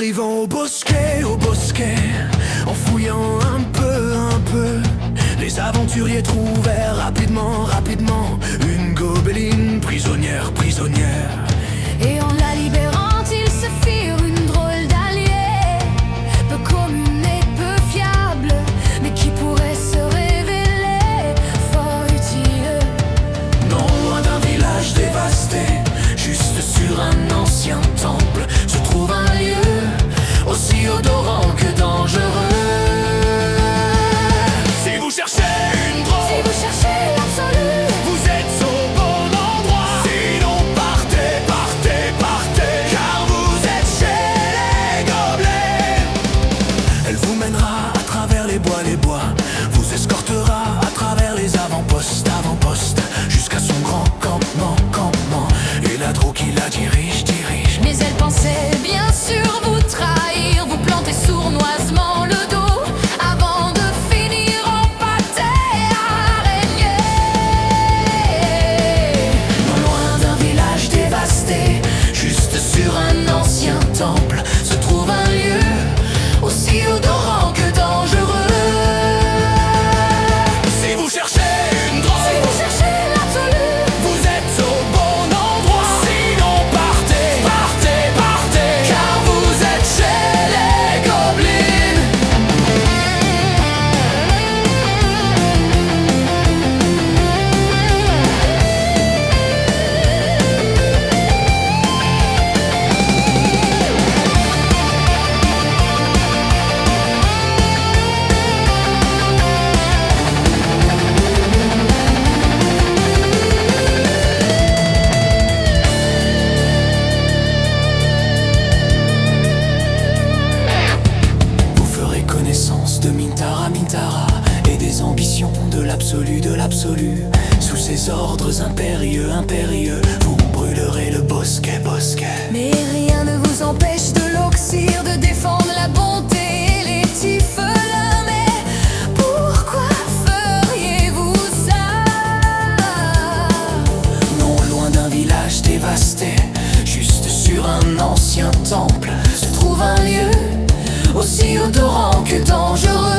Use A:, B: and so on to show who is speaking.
A: arrivant au bosquet, en fouillant un peu, les aventuriers trouvèrent rapidement une gobeline prisonnière.
B: Et en la libérant, ils se firent une drôle d'allié, peu commune et peu fiable, mais qui pourrait se révéler fort utile.
A: Non loin d'un village dévasté, juste sur un ancien temple, se trouve un lieu aussi odorant que dangereux. Si vous cherchez une drogue,
B: Si vous cherchez l'absolu,
A: vous êtes au bon endroit. Sinon partez, car vous êtes chez les gobelets. Elle vous mènera à travers les bois, vous escortera à travers les avant-postes, jusqu'à son grand campement, et l'adro qui la dirige.
B: mais elle pensait bien sûr vous trahir, vous planter sournoisement le dos, avant de finir en pâté araignée.
A: Non loin d'un village dévasté, juste sur un ancien temple, se trouve un lieu aussi odorant que dangereux. Si vous cherchez une drogue,
B: Si vous cherchez l'absolu,
A: vous êtes au bon endroit. Sinon partez, car vous êtes chez les gobelins. Vous ferez connaissance de Mintara, et des ambitions de l'absolu. Sous ses ordres impérieux, vous brûlerez le bosquet.
B: mais rien ne vous empêche de l'oxyre, de défendre la bonté et les tifelins. Mais pourquoi feriez-vous ça?
A: Non loin d'un village dévasté, juste sur un ancien temple, se trouve un lieu aussi odorant que dangereux.